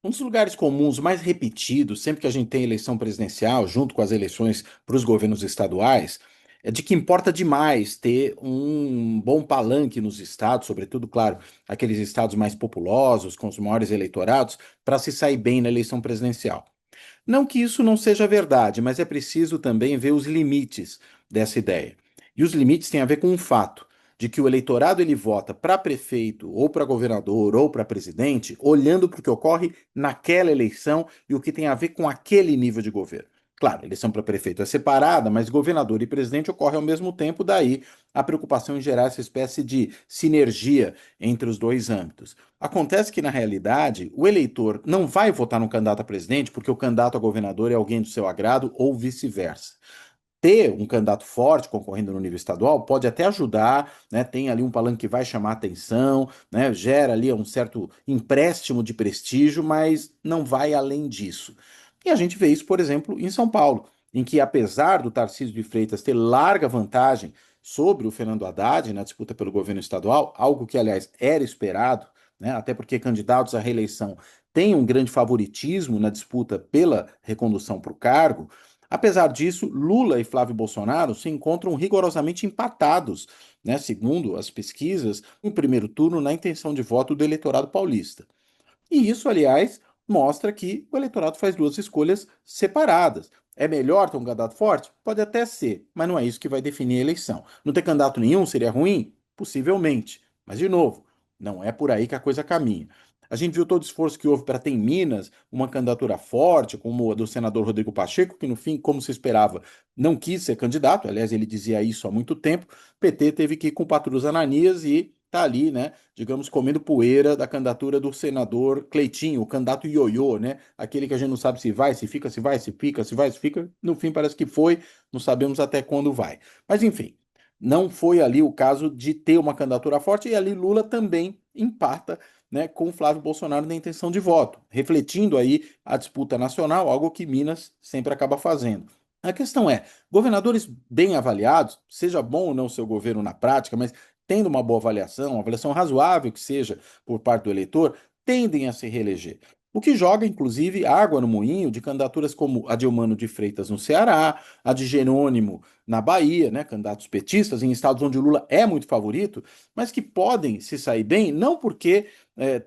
Um dos lugares comuns mais repetidos, sempre que a gente tem eleição presidencial, junto com as eleições para os governos estaduais, é de que importa demais ter um bom palanque nos estados, sobretudo, claro, aqueles estados mais populosos, com os maiores eleitorados, para se sair bem na eleição presidencial. Não que isso não seja verdade, mas é preciso também ver os limites dessa ideia. E os limites têm a ver com um fato de que o eleitorado ele vota para prefeito ou para governador ou para presidente, olhando para o que ocorre naquela eleição e o que tem a ver com aquele nível de governo. Claro, eleição para prefeito é separada, mas governador e presidente ocorre ao mesmo tempo, daí a preocupação em gerar essa espécie de sinergia entre os dois âmbitos. Acontece que, na realidade, o eleitor não vai votar no candidato a presidente porque o candidato a governador é alguém do seu agrado ou vice-versa. Ter um candidato forte concorrendo no nível estadual pode até ajudar, né? Tem ali um palanque que vai chamar atenção, né? Gera ali um certo empréstimo de prestígio, mas não vai além disso. E a gente vê isso, por exemplo, em São Paulo, em que apesar do Tarcísio de Freitas ter larga vantagem sobre o Fernando Haddad na disputa pelo governo estadual, algo que, aliás, era esperado, né? Até porque candidatos à reeleição têm um grande favoritismo na disputa pela recondução para o cargo. Apesar disso, Lula e Flávio Bolsonaro se encontram rigorosamente empatados, né, segundo as pesquisas, no primeiro turno na intenção de voto do eleitorado paulista. E isso, aliás, mostra que o eleitorado faz duas escolhas separadas. É melhor ter um candidato forte? Pode até ser, mas não é isso que vai definir a eleição. Não ter candidato nenhum seria ruim? Possivelmente. Mas, de novo, não é por aí que a coisa caminha. A gente viu todo o esforço que houve para ter em Minas uma candidatura forte, como a do senador Rodrigo Pacheco, que no fim, como se esperava, não quis ser candidato. Aliás, ele dizia isso há muito tempo. PT teve que ir com Patrus Ananias e tá ali, né, digamos, comendo poeira da candidatura do senador Cleitinho, o candidato ioiô, né? Aquele que a gente não sabe se vai, se fica, se vai, se fica, se vai, se fica. No fim, parece que foi, não sabemos até quando vai. Mas, enfim, não foi ali o caso de ter uma candidatura forte e ali Lula também empata, né, com Flávio Bolsonaro na intenção de voto, refletindo aí a disputa nacional, algo que Minas sempre acaba fazendo. A questão é, governadores bem avaliados, seja bom ou não o seu governo na prática, mas tendo uma boa avaliação, uma avaliação razoável que seja por parte do eleitor, tendem a se reeleger. O que joga, inclusive, água no moinho de candidaturas como a de Eumano de Freitas no Ceará, a de Jerônimo na Bahia, né, candidatos petistas em estados onde o Lula é muito favorito, mas que podem se sair bem, não porque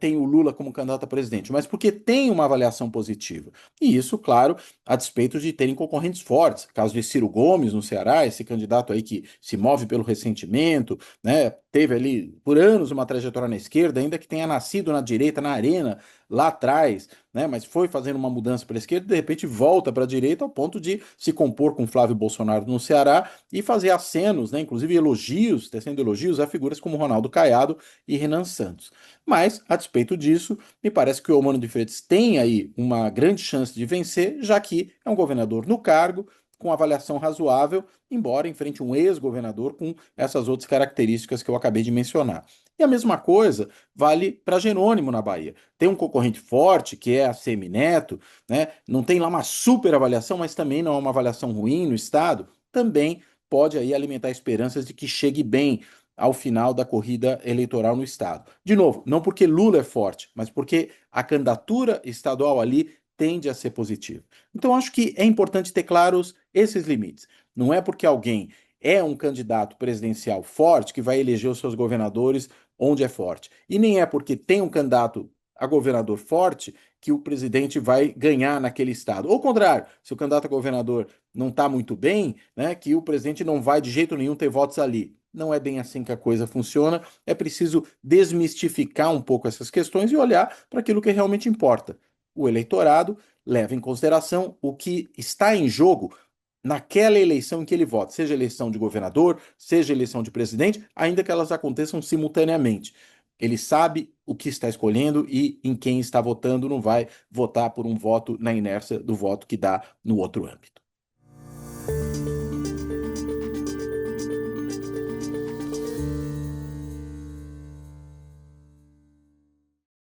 tem o Lula como candidato a presidente, mas porque tem uma avaliação positiva. E isso, claro, a despeito de terem concorrentes fortes. Caso de Ciro Gomes no Ceará, esse candidato aí que se move pelo ressentimento, né? Teve ali por anos uma trajetória na esquerda, ainda que tenha nascido na direita, na arena, lá atrás, né? Mas foi fazendo uma mudança para a esquerda e de repente volta para a direita ao ponto de se compor com Flávio Bolsonaro no Ceará e fazer acenos, né? Inclusive elogios, tecendo elogios a figuras como Ronaldo Caiado e Renan Santos. Mas, a despeito disso, me parece que o Eumano de Freitas tem aí uma grande chance de vencer, já que é um governador no cargo, com avaliação razoável, embora enfrente um ex-governador com essas outras características que eu acabei de mencionar. E a mesma coisa vale para Jerônimo na Bahia. Tem um concorrente forte, que é a Semineto, né? Não tem lá uma super avaliação, mas também não é uma avaliação ruim no estado. Também pode aí alimentar esperanças de que chegue bem ao final da corrida eleitoral no estado. De novo, não porque Lula é forte, mas porque a candidatura estadual ali tende a ser positiva. Então, acho que é importante ter claros esses limites. Não é porque alguém é um candidato presidencial forte que vai eleger os seus governadores onde é forte. E nem é porque tem um candidato a governador forte que o presidente vai ganhar naquele estado. Ou ao contrário, se o candidato a governador não está muito bem, né, que o presidente não vai de jeito nenhum ter votos ali. Não é bem assim que a coisa funciona. É preciso desmistificar um pouco essas questões e olhar para aquilo que realmente importa. O eleitorado leva em consideração o que está em jogo naquela eleição em que ele vota, seja eleição de governador, seja eleição de presidente, ainda que elas aconteçam simultaneamente. Ele sabe o que está escolhendo e em quem está votando, não vai votar por um voto na inércia do voto que dá no outro âmbito.